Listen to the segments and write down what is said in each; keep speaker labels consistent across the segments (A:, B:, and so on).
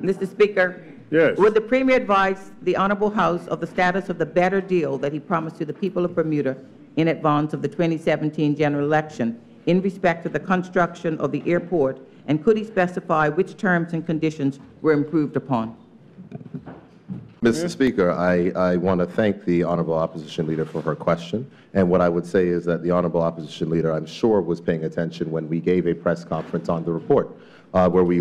A: Mr. Speaker.
B: Yes.
A: Would the Premier advise the Honorable House of the status of the better deal that he promised to the people of Bermuda in advance of the 2017 general election in respect to the construction of the airport, and could he specify which terms and conditions were improved upon?
C: Mr. Speaker, I want to thank the Honorable Opposition Leader for her question. And what I would say is that the Honorable Opposition Leader, I'm sure, was paying attention when we gave a press conference on the report, where we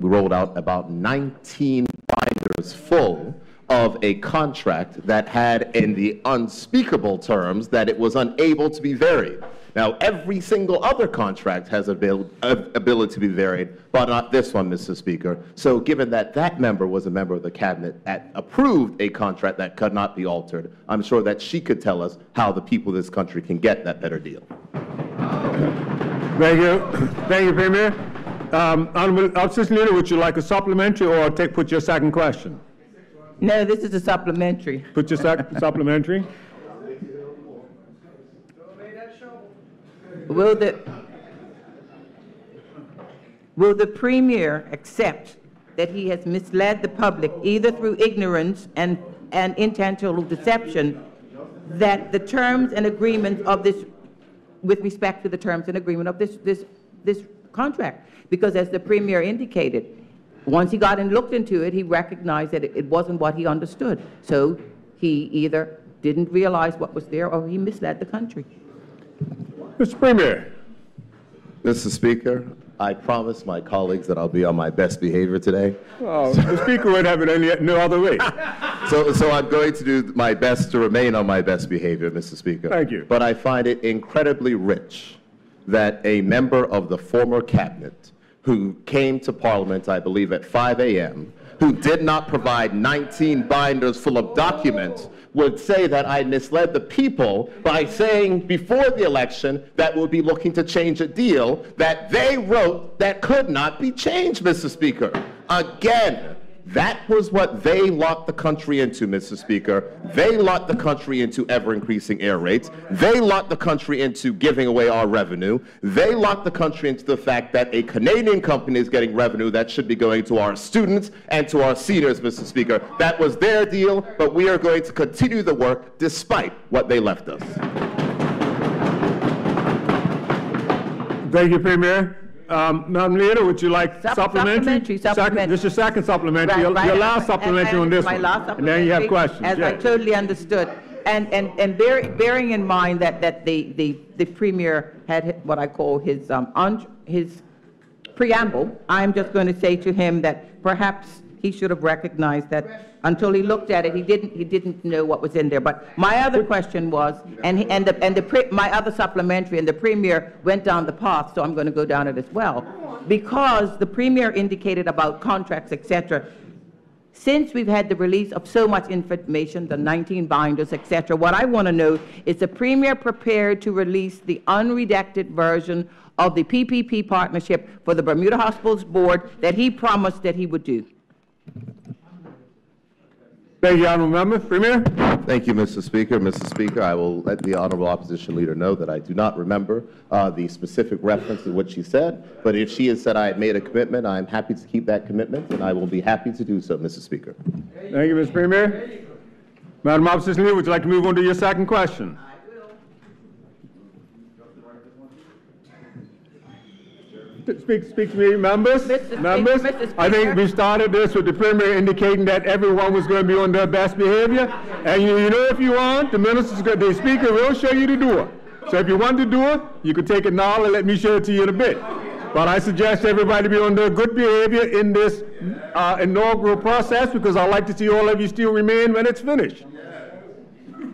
C: rolled out about 19 binders full of a contract that had in the unspeakable terms that it was unable to be varied. Now, every single other contract has ability to be varied, but not this one, Mr. Speaker. So given that that member was a member of the cabinet that approved a contract that could not be altered, I'm sure that she could tell us how the people of this country can get that better deal.
B: Thank you. Thank you, Premier. Honorable Opposition Leader, would you like a supplementary or put your second question?
A: No, this is a supplementary.
B: Put your supplementary.
A: Will the Premier accept that he has misled the public, either through ignorance and intentional deception, that the terms and agreements of this, with respect to the terms and agreement of this contract? Because as the Premier indicated, once he got and looked into it, he recognized that it wasn't what he understood. So he either didn't realize what was there or he misled the country.
B: Mr. Premier.
C: Mr. Speaker, I promise my colleagues that I'll be on my best behavior today.
B: Oh, the Speaker would have it no other way.
C: So I'm going to do my best to remain on my best behavior, Mr. Speaker.
B: Thank you.
C: But I find it incredibly rich that a member of the former cabinet who came to Parliament, I believe, at 5 a.m., who did not provide 19 binders full of documents, would say that I misled the people by saying before the election that we'll be looking to change a deal that they wrote that could not be changed, Mr. Speaker. Again, that was what they locked the country into, Mr. Speaker. They locked the country into ever-increasing air rates. They locked the country into giving away our revenue. They locked the country into the fact that a Canadian company is getting revenue that should be going to our students and to our seniors, Mr. Speaker. That was their deal, but we are going to continue the work despite what they left us.
B: Thank you, Premier. Madam Leader, would you like supplementary?
A: Supplementary.
B: This is your second supplementary. Your last supplementary on this one. And then you have questions.
A: As I totally understood. And bearing in mind that the Premier had what I call his preamble, I'm just going to say to him that perhaps he should have recognized that until he looked at it, he didn't know what was in there. But my other question was, my other supplementary, and the Premier went down the path, so I'm going to go down it as well, because the Premier indicated about contracts, etc. Since we've had the release of so much information, the 19 binders, etc., what I want to know is the Premier prepared to release the unredacted version of the PPP partnership for the Bermuda Hospitals Board that he promised that he would do?
B: Thank you, Honourable Member. Premier.
C: Thank you, Mr. Speaker. Mr. Speaker, I will let the Honourable Opposition Leader know that I do not remember the specific reference to what she said, but if she has said I had made a commitment, I am happy to keep that commitment, and I will be happy to do so, Mr. Speaker.
B: Thank you, Mr. Premier. Madam Opposition Leader, would you like to move on to your second question? Speak to me, members. Members, I think we started this with the Premier indicating that everyone was going to be on their best behavior. And you know, if you want, the Speaker will show you the door. So if you want to do it, you can take it now and let me show it to you in a bit. But I suggest everybody be on their good behavior in this inaugural process, because I'd like to see all of you still remain when it's finished.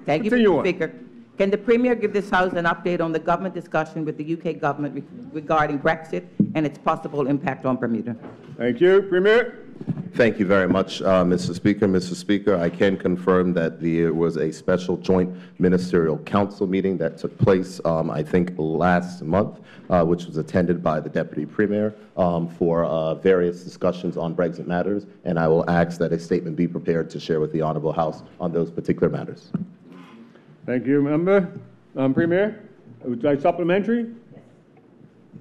A: Thank you, Mr. Speaker. Can the Premier give this House an update on the government discussion with the UK government regarding Brexit and its possible impact on Bermuda?
B: Thank you. Premier.
C: Thank you very much, Mr. Speaker. Mr. Speaker, I can confirm that there was a special joint ministerial council meeting that took place, I think, last month, which was attended by the Deputy Premier for various discussions on Brexit matters, and I will ask that a statement be prepared to share with the Honourable House on those particular matters.
B: Thank you, Member. Premier, would you like supplementary?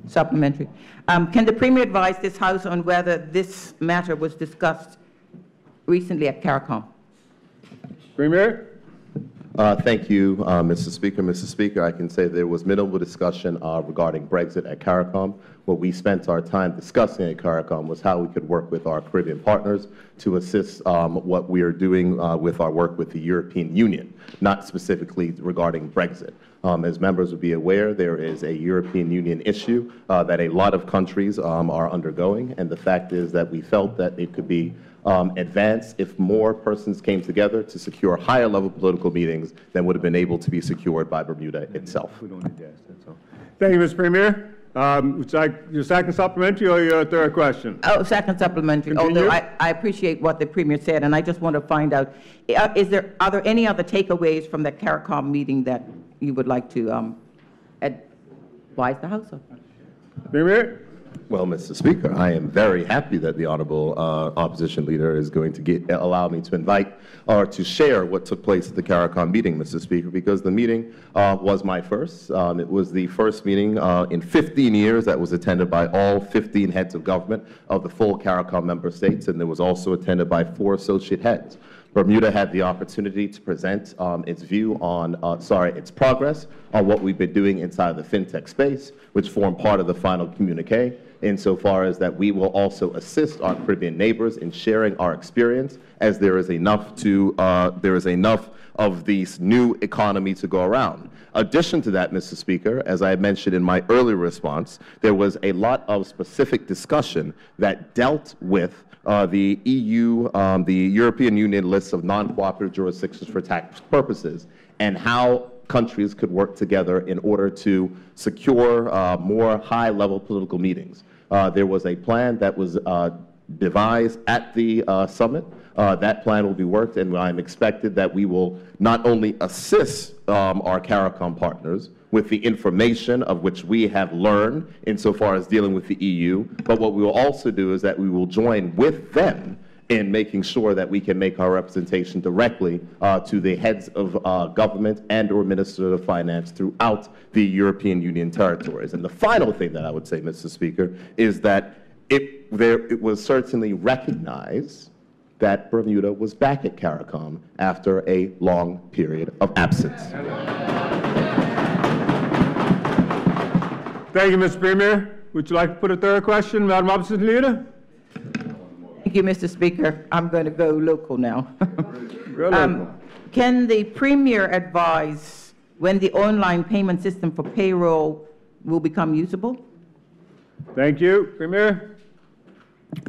A: Supplementary. Can the Premier advise this House on whether this matter was discussed recently at CARICOM?
B: Premier?
C: Thank you, Mr. Speaker. Mr. Speaker, I can say there was minimal discussion regarding Brexit at CARICOM. What we spent our time discussing at CARICOM was how we could work with our Caribbean partners to assist what we are doing with our work with the European Union, not specifically regarding Brexit. As members would be aware, there is a European Union issue that a lot of countries are undergoing, and the fact is that we felt that it could be advanced if more persons came together to secure higher level political meetings than would have been able to be secured by Bermuda itself.
B: Thank you, Mr. Premier. Would you like your second supplementary or your third question?
A: Oh, second supplementary.
B: Continue.
A: Although I appreciate what the Premier said, and I just want to find out, are there any other takeaways from the CARICOM meeting that you would like to advise the House of?
B: Premier?
C: Well, Mr. Speaker, I am very happy that the Honorable Opposition Leader is going to allow me to invite or to share what took place at the CARICOM meeting, Mr. Speaker, because the meeting was my first. It was the first meeting in 15 years that was attended by all 15 heads of government of the full CARICOM member states, and it was also attended by 4 associate heads. Bermuda had the opportunity to present its view on, its progress on what we've been doing inside the fintech space, which formed part of the final communique, insofar as that we will also assist our Caribbean neighbors in sharing our experience, as there is enough of this new economy to go around. Addition to that, Mr. Speaker, as I mentioned in my earlier response, there was a lot of specific discussion that dealt with the EU, the European Union list of non-cooperative jurisdictions for tax purposes, and how countries could work together in order to secure more high-level political meetings. There was a plan that was devised at the summit. That plan will be worked, and I'm expected that we will not only assist our CARICOM partners with the information of which we have learned insofar as dealing with the EU, but what we will also do is that we will join with them in making sure that we can make our representation directly to the heads of government and or ministers of finance throughout the European Union territories. And the final thing that I would say, Mr. Speaker, is that it was certainly recognized that Bermuda was back at CARICOM after a long period of absence.
B: Thank you, Mr. Premier. Would you like to put a third question, Madam Opposition Leader?
A: Thank you, Mr. Speaker. I'm going to go local now.
B: Real local.
A: Can the Premier advise when the online payment system for payroll will become usable?
B: Thank you. Premier?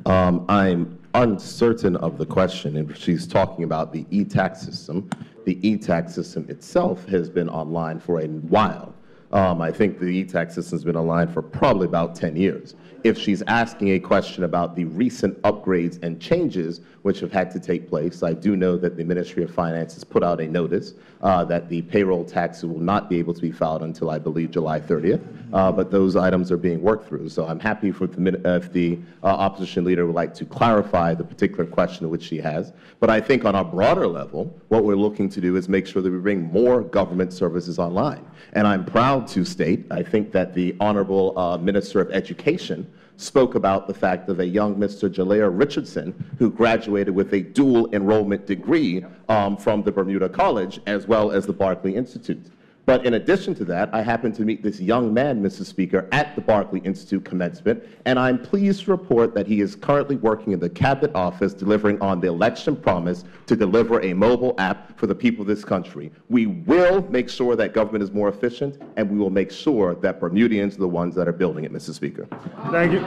C: I'm uncertain of the question, and she's talking about the e-tax system. The e-tax system itself has been online for a while. I think the e-tax system has been online for probably about 10 years. If she's asking a question about the recent upgrades and changes which have had to take place, I do know that the Ministry of Finance has put out a notice that the payroll taxes will not be able to be filed until, I believe, July 30th, but those items are being worked through. So I'm happy if the opposition leader would like to clarify the particular question which she has. But I think on a broader level, what we're looking to do is make sure that we bring more government services online. And I'm proud to state, I think that the Honorable Minister of Education spoke about the fact of a young Mr. Jalea Richardson who graduated with a dual enrollment degree from the Bermuda College as well as the Barclay Institute. But in addition to that, I happened to meet this young man, Mr. Speaker, at the Barclay Institute commencement, and I'm pleased to report that he is currently working in the Cabinet Office delivering on the election promise to deliver a mobile app for the people of this country. We will make sure that government is more efficient, and we will make sure that Bermudians are the ones that are building it, Mr. Speaker.
B: Thank you.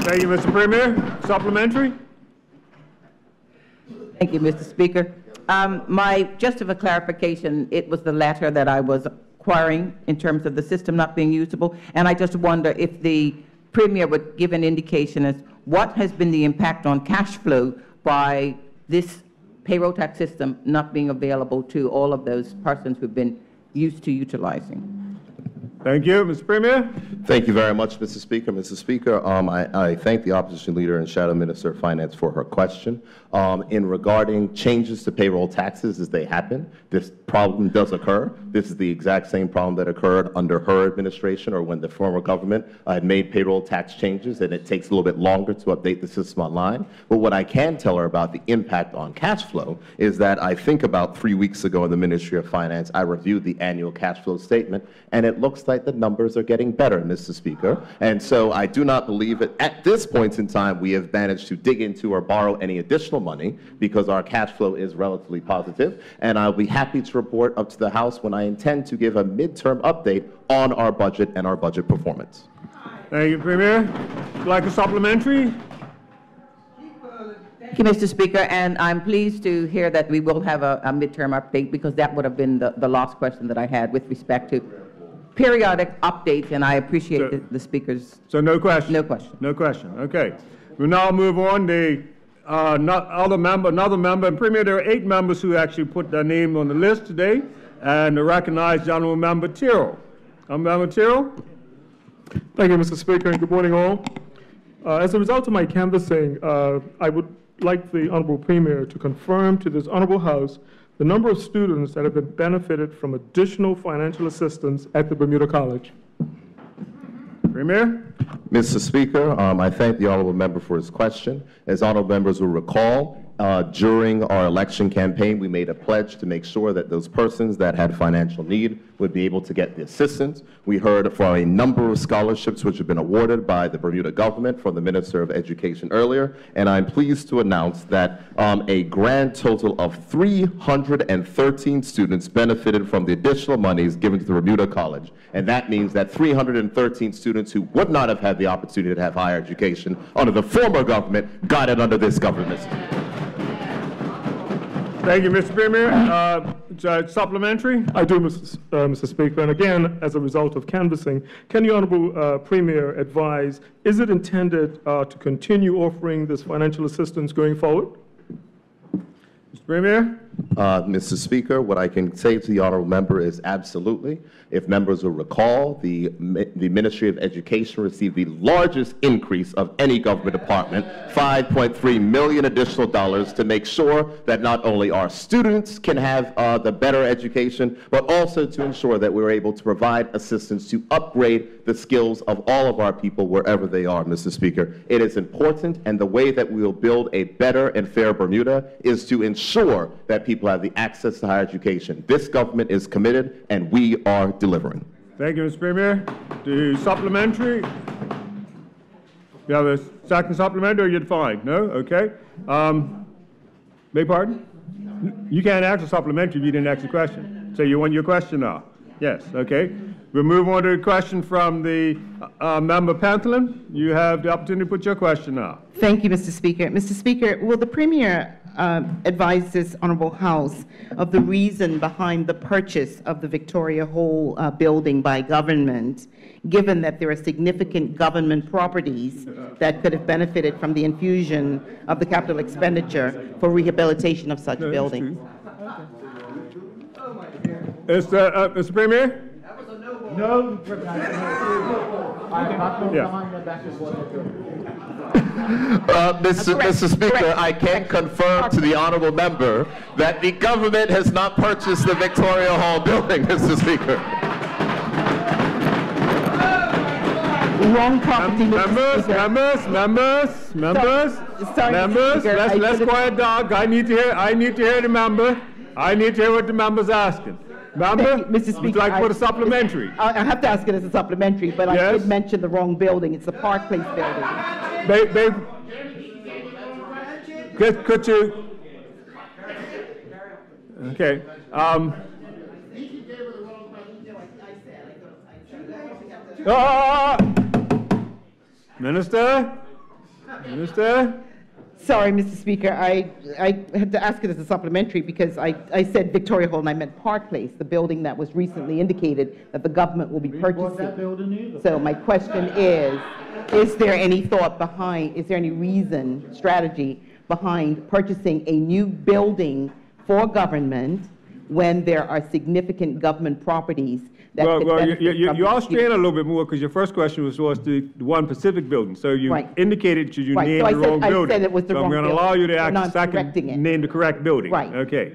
B: Thank you, Mr. Premier. Supplementary?
A: Thank you, Mr. Speaker. Just for clarification, it was the latter that I was inquiring in terms of the system not being usable, and I just wonder if the Premier would give an indication as what has been the impact on cash flow by this payroll tax system not being available to all of those persons who've been used to utilizing.
B: Thank you. Mr. Premier?
C: Thank you very much, Mr. Speaker. Mr. Speaker, I thank the Opposition Leader and Shadow Minister of Finance for her question. In regarding changes to payroll taxes as they happen, this problem does occur. This is the exact same problem that occurred under her administration or when the former government had made payroll tax changes, and it takes a little bit longer to update the system online. But what I can tell her about the impact on cash flow is that I think about 3 weeks ago in the Ministry of Finance, I reviewed the annual cash flow statement, and it looks like the numbers are getting better, Mr. Speaker. And so I do not believe that at this point in time we have managed to dig into or borrow any additional money because our cash flow is relatively positive. And I'll be happy to report up to the House when I intend to give a midterm update on our budget and our budget performance.
B: Thank you, Premier. Would you like a supplementary?
A: Thank you, Mr. Speaker, and I'm pleased to hear that we will have a midterm update, because that would have been the last question that I had with respect to periodic updates, and I appreciate the Speaker's...
B: So no question?
A: No question.
B: No question. Okay. We'll now move on. Another member, and Premier, there are 8 members who actually put their name on the list today, and I recognize Honourable Member Tyrrell. Member Tyrrell.
D: Thank you, Mr. Speaker, and good morning, all. As a result of my canvassing, I would like the Honourable Premier to confirm to this Honourable House the number of students that have been benefited from additional financial assistance at the Bermuda College.
B: Premier.
C: Mr. Speaker, I thank the honourable member for his question. As honourable members will recall, during our election campaign, we made a pledge to make sure that those persons that had financial need would be able to get the assistance. We heard for a number of scholarships which have been awarded by the Bermuda government from the Minister of Education earlier, and I'm pleased to announce that a grand total of 313 students benefited from the additional monies given to the Bermuda College. And that means that 313 students who would not have had the opportunity to have higher education under the former government got it under this government.
B: Thank you, Mr. Premier. Supplementary?
D: I do, Mr. Speaker. And again, as a result of canvassing, can the Honourable Premier advise, is it intended to continue offering this financial assistance going forward?
B: Mr. Premier?
C: Mr. Speaker, what I can say to the honourable member is absolutely. If members will recall, the Ministry of Education received the largest increase of any government department, $5.3 million additional dollars, to make sure that not only our students can have the better education, but also to ensure that we're able to provide assistance to upgrade the skills of all of our people wherever they are, Mr. Speaker. It is important, and the way that we will build a better and fair Bermuda is to ensure that people have the access to higher education. This government is committed, and we are delivering.
B: Thank you, Mr. Premier. The supplementary? You have a second supplementary, or you're fine? No? Okay. Beg pardon? You can't ask a supplementary if you didn't ask a question. So you want your question now? Yes, okay. We'll move on to a question from the member Pentland. You have the opportunity to put your question now.
E: Thank you, Mr. Speaker. Mr. Speaker, will the Premier advise this Honourable House of the reason behind the purchase of the Victoria Hall building by government, given that there are significant government properties that could have benefited from the infusion of the capital expenditure for rehabilitation of such buildings?
B: Mr. Premier?
F: No.
C: Mr. Speaker, I can confirm to the honourable member that the government has not purchased the Victoria Hall building, Mr. Speaker.
E: Wrong property,
B: members, let's quiet down. I need to hear the member. I need to hear what the member's asking. Member,
E: Mr. Speaker,
B: would you like to put a supplementary?
E: I have to ask it as a supplementary, but
B: yes?
E: I did mention the wrong building. It's the Park Place building.
B: Could you? Okay. Minister?
E: Sorry, Mr. Speaker, I had to ask it as a supplementary because I said Victoria Hall and I meant Park Place, the building that was recently indicated that the government will be purchasing. So my question is there any thought behind, is there any reason, strategy behind purchasing a new building for government when there are significant government properties that could benefit from
B: you are straying a little bit more because your first question was the One Pacific building. So you indicated you named the wrong building.
E: I said it was the wrong building.
B: I'm going to allow you to ask second, name the correct building.
E: Right.
B: Okay.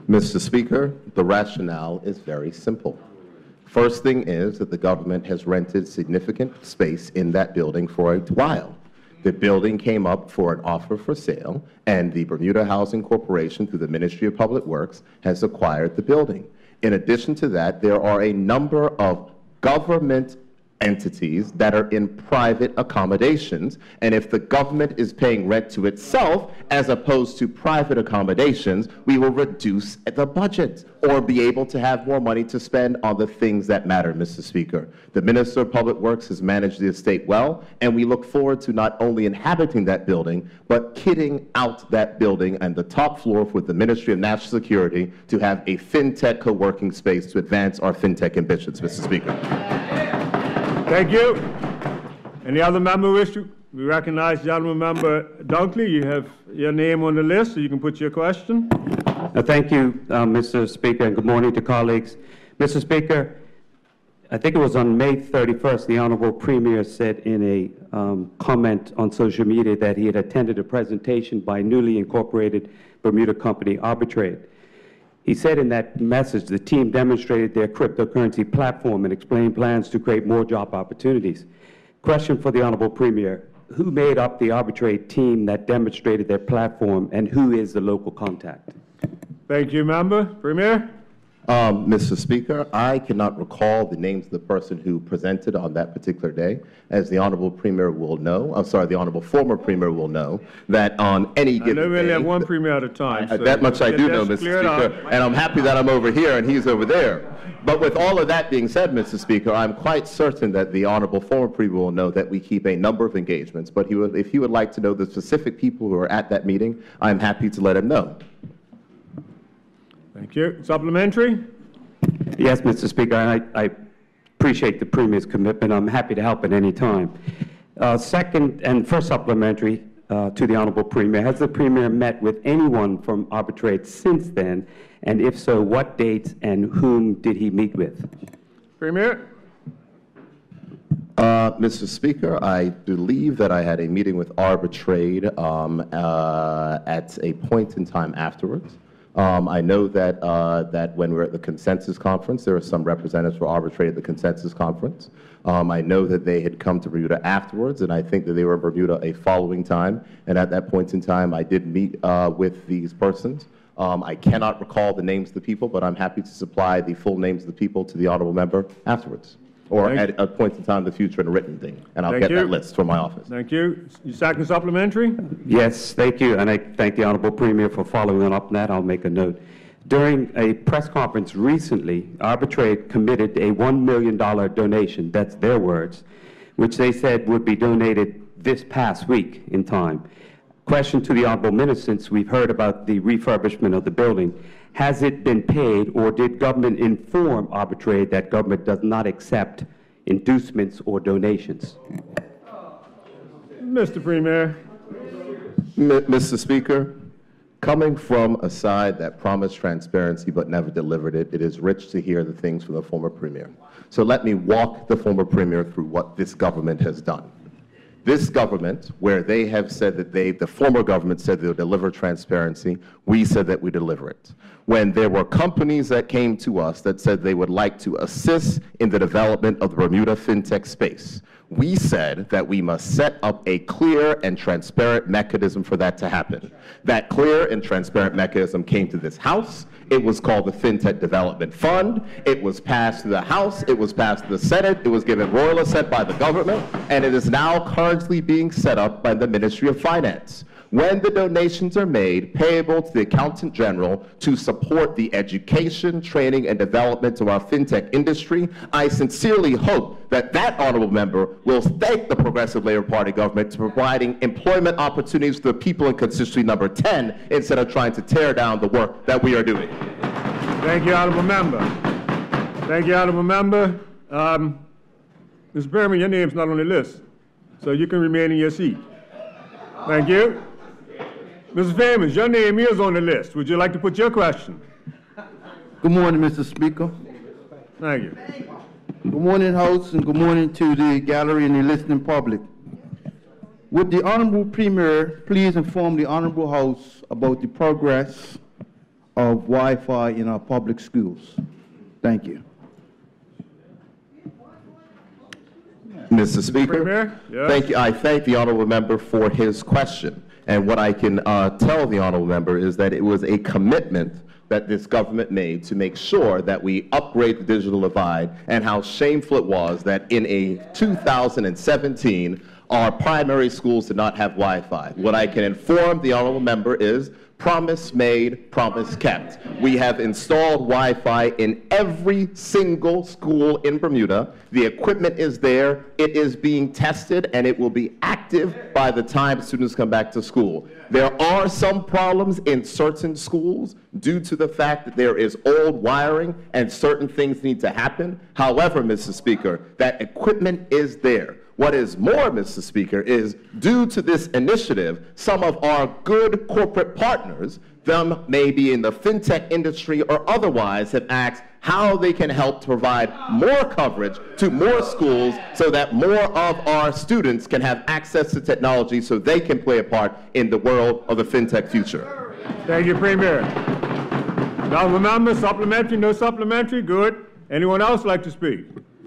C: Mr. Speaker, the rationale is very simple. First thing is that the government has rented significant space in that building for a while. The building came up for an offer for sale, and the Bermuda Housing Corporation, through the Ministry of Public Works, has acquired the building. In addition to that, there are a number of government entities that are in private accommodations, and if the government is paying rent to itself as opposed to private accommodations, we will reduce the budget or be able to have more money to spend on the things that matter, Mr. Speaker. The Minister of Public Works has managed the estate well, and we look forward to not only inhabiting that building, but kitting out that building and the top floor with the Ministry of National Security to have a FinTech co-working space to advance our FinTech ambitions, Mr. Speaker.
B: Thank you. Any other member wish to? We recognize Gentleman Member Dunkley. You have your name on the list, so you can put your question.
F: Thank you, Mr. Speaker, and good morning to colleagues. Mr. Speaker, I think it was on May 31st, the Honorable Premier said in a comment on social media that he had attended a presentation by newly incorporated Bermuda company Arbitrate. He said in that message the team demonstrated their cryptocurrency platform and explained plans to create more job opportunities. Question for the Honorable Premier, who made up the Arbitrate team that demonstrated their platform, and who is the local contact?
B: Thank you, Member. Premier?
C: Mr. Speaker, I cannot recall the names of the person who presented on that particular day. As the Honorable Premier will know, I'm sorry, the Honorable former Premier will know, that on any given day...
B: I know we only have one Premier at a time. So
C: that much I do know, Mr. Speaker, and I'm happy that I'm over here and he's over there. But with all of that being said, Mr. Speaker, I'm quite certain that the Honorable former Premier will know that we keep a number of engagements, but if he would like to know the specific people who are at that meeting, I'm happy to let him know.
B: Thank you. Supplementary?
F: Yes, Mr. Speaker, and I appreciate the Premier's commitment. I'm happy to help at any time. Second and first supplementary to the Honorable Premier, has the Premier met with anyone from Arbitrate since then, and if so, what dates and whom did he meet with?
B: Premier?
C: Mr. Speaker, I believe that I had a meeting with Arbitrate at a point in time afterwards. I know that when we were at the consensus conference, there were some representatives for Arbitrate at the consensus conference. I know that they had come to Bermuda afterwards, and I think that they were in Bermuda a following time. And at that point in time, I did meet with these persons. I cannot recall the names of the people, but I'm happy to supply the full names of the people to the honorable member afterwards, or at a point in time in the future in a written thing, and I'll get that list from my office.
B: Thank you. Your second supplementary?
F: Yes, thank you, and I thank the Honorable Premier for following up on that. I'll make a note. During a press conference recently, Arbitrate committed a $1 million donation, that's their words, which they said would be donated this past week in time. Question to the Honorable Minister, since we've heard about the refurbishment of the building, has it been paid, or did government inform Arbitrate that government does not accept inducements or donations?
B: Mr. Premier.
C: Mr. Speaker, coming from a side that promised transparency but never delivered it, it is rich to hear the things from the former Premier. So let me walk the former Premier through what this government has done. This government, where they have said that the former government said they'll deliver transparency, we said that we deliver it. When there were companies that came to us that said they would like to assist in the development of the Bermuda fintech space, we said that we must set up a clear and transparent mechanism for that to happen. That clear and transparent mechanism came to this House. It was called the FinTech Development Fund. It was passed through the House. It was passed through the Senate. It was given royal assent by the government, and it is now currently being set up by the Ministry of Finance. When the donations are made, payable to the Accountant General to support the education, training, and development of our fintech industry, I sincerely hope that that honorable member will thank the Progressive Labor Party government for providing employment opportunities for the people in constituency number 10 instead of trying to tear down the work that we are doing.
B: Thank you, honorable member. Thank you, honorable member. Mr. Berman, your name's not on the list, so you can remain in your seat. Thank you. Mr. Famous, your name is on the list. Would you like to put your question?
G: Good morning, Mr. Speaker.
B: Thank you.
G: Good morning, House, and good morning to the gallery and the listening public. Would the Honorable Premier please inform the Honorable House about the progress of Wi-Fi in our public schools? Thank you.
C: Mr. Speaker,
B: Premier? Yes.
C: thank you. I thank the honorable member for his question. And what I can tell the honorable member is that it was a commitment that this government made to make sure that we upgrade the digital divide, and how shameful it was that in a 2017, our primary schools did not have Wi-Fi. What I can inform the honorable member is promise made, promise kept. We have installed Wi-Fi in every single school in Bermuda. The equipment is there, it is being tested, and it will be active by the time students come back to school. There are some problems in certain schools due to the fact that there is old wiring and certain things need to happen. However, Mr. Speaker, that equipment is there. What is more, Mr. Speaker, is due to this initiative, some of our good corporate partners, them maybe in the fintech industry or otherwise, have asked how they can help to provide more coverage to more schools so that more of our students can have access to technology so they can play a part in the world of the fintech future.
B: Thank you, Premier. Now remember, supplementary, no supplementary, good. Anyone else like to speak?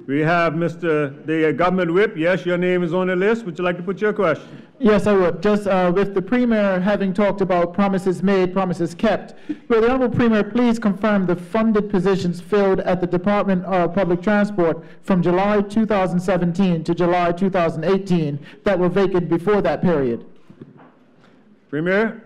B: We have the government whip. Yes, your name is on the list. Would you like to put your question?
H: Yes, I would. Just with the Premier having talked about promises made, promises kept, will the Honorable Premier please confirm the funded positions filled at the Department of Public Transport from July 2017 to July 2018 that were vacant before that period?
B: Premier?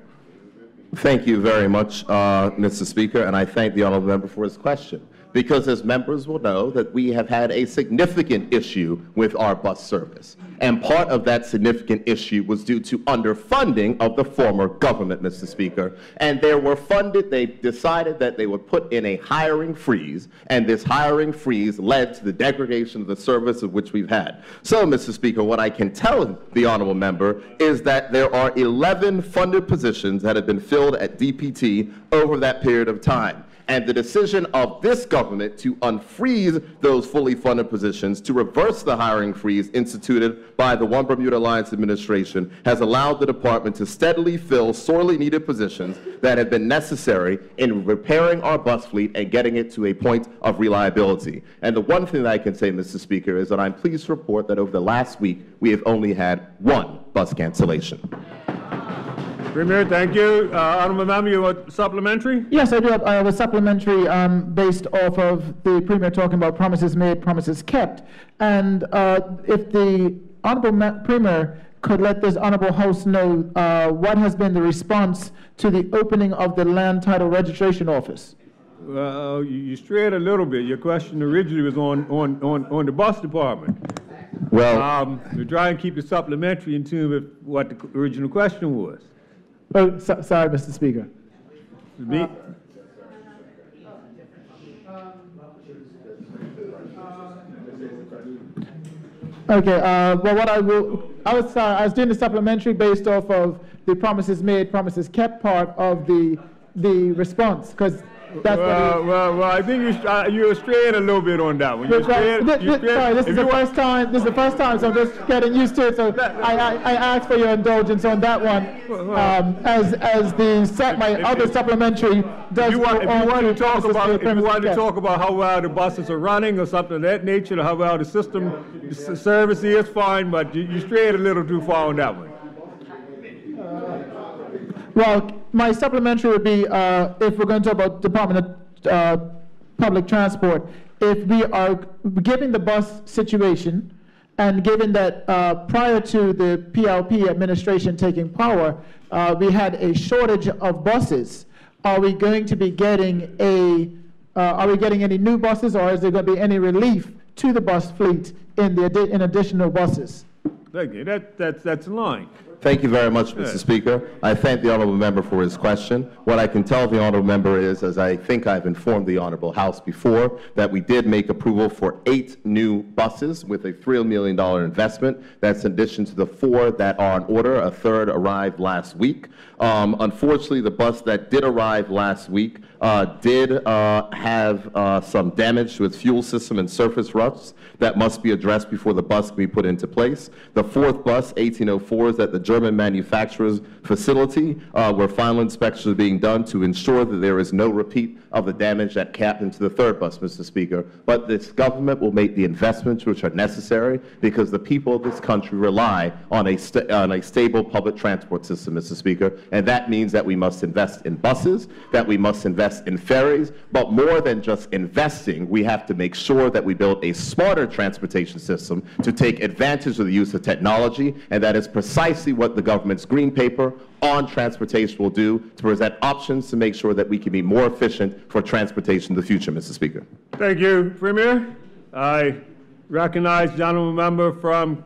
C: Thank you very much, Mr. Speaker, and I thank the honorable member for his question. Because as members will know that we have had a significant issue with our bus service. And part of that significant issue was due to underfunding of the former government, Mr. Speaker. And they decided that they would put in a hiring freeze, and this hiring freeze led to the degradation of the service of which we've had. So, Mr. Speaker, what I can tell the honorable member is that there are 11 funded positions that have been filled at DPT over that period of time. And the decision of this government to unfreeze those fully funded positions, to reverse the hiring freeze instituted by the One Bermuda Alliance administration, has allowed the department to steadily fill sorely needed positions that have been necessary in repairing our bus fleet and getting it to a point of reliability. And the one thing that I can say, Mr. Speaker, is that I'm pleased to report that over the last week, we have only had one bus cancellation.
B: Premier, thank you. Honorable member, you want supplementary?
H: Yes, I do have a supplementary based off of the Premier talking about promises made, promises kept. And if the Honorable Premier could let this Honorable House know what has been the response to the opening of the Land Title Registration Office.
B: Well, you strayed a little bit. Your question originally was on the bus department.
C: Well,
B: we try and keep the supplementary in tune with what the original question was.
H: Oh, sorry, Mr. Speaker.
B: Me?
H: Okay, well, I was doing the supplementary based off of the promises made, promises kept part of the response, because that's
B: well, I think you're straying a little bit on that one.
H: Sorry, this is the first time. This is the first time, so I'm just getting used to it. So I ask for your indulgence on that one. My other supplementary does.
B: If you want to talk about how well the buses are running or something of that nature, or how well the service is, fine. But you strayed a little too far on that one.
H: Well, my supplementary would be, if we're going to talk about Department of Public Transport, if we are given the bus situation, and given that prior to the PLP administration taking power, we had a shortage of buses, are we going to be getting any new buses, or is there going to be any relief to the bus fleet in additional buses?
B: Thank you. That's in line.
C: thank you very much, Mr. Speaker. I thank the honorable member for his question. What I can tell the honorable member is, as I think I've informed the honorable House before, that we did make approval for 8 new buses with a $3 million investment. That's in addition to the 4 that are on order. A third arrived last week. Unfortunately, the bus that did arrive last week did have some damage to its fuel system and surface ruts that must be addressed before the bus can be put into place. The fourth bus, 1804, is at the German manufacturer's facility, where final inspections are being done to ensure that there is no repeat of the damage that happened to the third bus, Mr. Speaker. But this government will make the investments which are necessary because the people of this country rely on a stable public transport system, Mr. Speaker, and that means that we must invest in buses, that we must invest in ferries, but more than just investing, we have to make sure that we build a smarter transportation system to take advantage of the use of technology, and that is precisely what the government's green paper on transportation will do, to present options to make sure that we can be more efficient for transportation in the future, Mr. Speaker.
B: Thank you, Premier. I recognize the honourable member from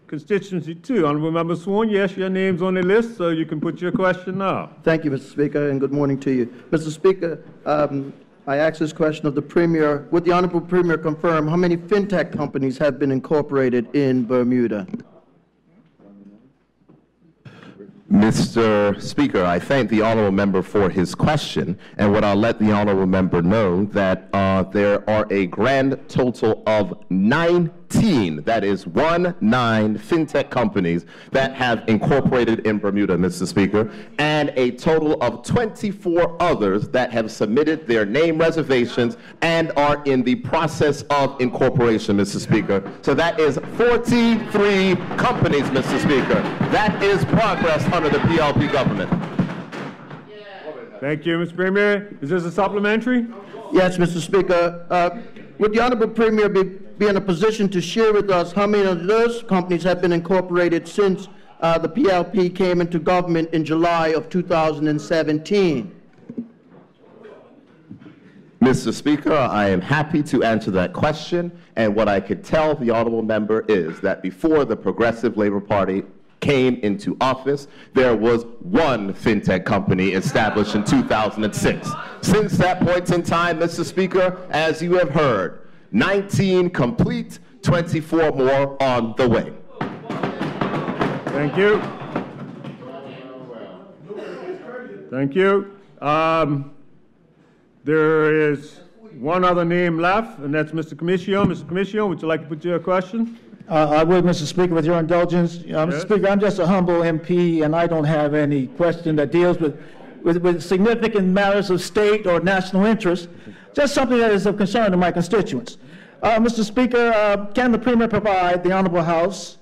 B: constituency 2. Honourable Member Swan, yes, your name's on the list, so you can put your question now.
G: Thank you, Mr. Speaker, and good morning to you. Mr. Speaker, I asked this question of the Premier. Would the Honorable Premier confirm how many fintech companies have been incorporated in Bermuda?
C: Mr. Speaker, I thank the honourable member for his question, and what I'll let the honourable member know that there are a grand total of 19, that is 19 fintech companies that have incorporated in Bermuda, Mr. Speaker, and a total of 24 others that have submitted their name reservations and are in the process of incorporation, Mr. Speaker. So that is 43 companies, Mr. Speaker. That is progress under the PLP government.
B: Thank you, Mr. Premier. Is this a supplementary?
G: Yes, Mr. Speaker. Would the Honorable Premier be in a position to share with us how many of those companies have been incorporated since the PLP came into government in July of 2017?
C: Mr. Speaker, I am happy to answer that question, and what I could tell the honourable member is that before the Progressive Labour Party came into office, there was one fintech company established in 2006. Since that point in time, Mr. Speaker, as you have heard, 19 complete, 24 more on the way.
B: Thank you. Thank you. There is one other name left, and that's Mr. Commission. Mr. Commission, would you like to put your question?
H: I would, Mr. Speaker, with your indulgence.
B: Yes.
H: Mr. Speaker, I'm just a humble MP, and I don't have any question that deals with significant matters of state or national interest, just something that is of concern to my constituents. Mr. Speaker, can the Premier provide the Honorable House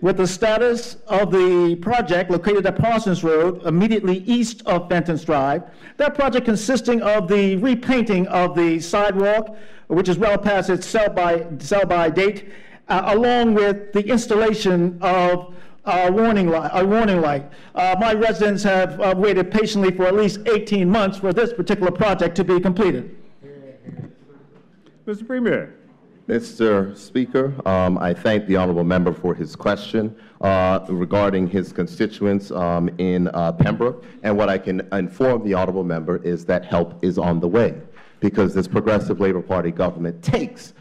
H: with the status of the project located at Parsons Road, immediately east of Fenton's Drive? That project consisting of the repainting of the sidewalk, which is well past its sell-by date, along with the installation of a warning light. My residents have waited patiently for at least 18 months for this particular project to be completed.
B: Mr. Premier.
C: Mr. Speaker, I thank the honourable member for his question regarding his constituents in Pembroke, and what I can inform the honourable member is that help is on the way, because this Progressive Labour Party government takes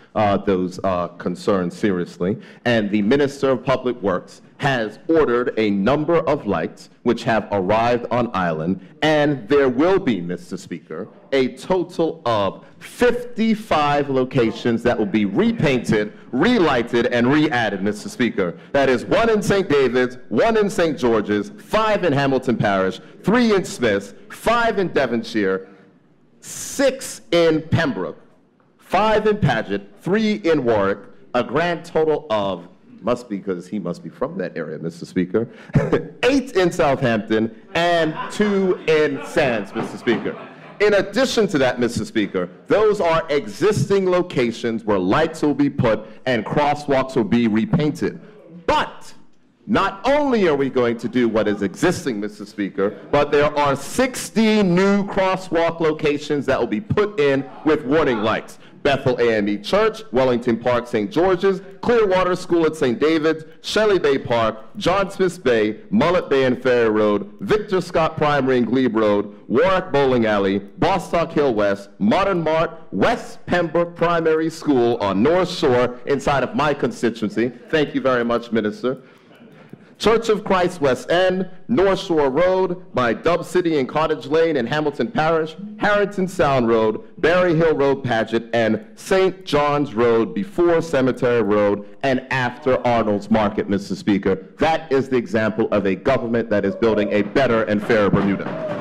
C: those concerns seriously, and the Minister of Public Works has ordered a number of lights which have arrived on island, and there will be, Mr. Speaker, a total of 55 locations that will be repainted, relighted, and re-added, Mr. Speaker. That is 1 in St. David's, 1 in St. George's, 5 in Hamilton Parish, 3 in Smiths, 5 in Devonshire, 6 in Pembroke, 5 in Paget, 3 in Warwick, a grand total of, must be because he must be from that area, Mr. Speaker, 8 in Southampton, and 2 in Sands, Mr. Speaker. In addition to that, Mr. Speaker, those are existing locations where lights will be put and crosswalks will be repainted. But not only are we going to do what is existing, Mr. Speaker, but there are 60 new crosswalk locations that will be put in with warning lights. Bethel AME Church, Wellington Park, St. George's, Clearwater School at St. David's, Shelley Bay Park, John Smith's Bay, Mullet Bay and Ferry Road, Victor Scott Primary and Glebe Road, Warwick Bowling Alley, Bostock Hill West, Modern Mart, West Pembroke Primary School on North Shore inside of my constituency. Thank you very much, Minister. Church of Christ West End, North Shore Road, by Dub City and Cottage Lane in Hamilton Parish, Harrington Sound Road, Berry Hill Road Paget, and St. John's Road before Cemetery Road and after Arnold's Market, Mr. Speaker. That is the example of a government that is building a better and fairer Bermuda.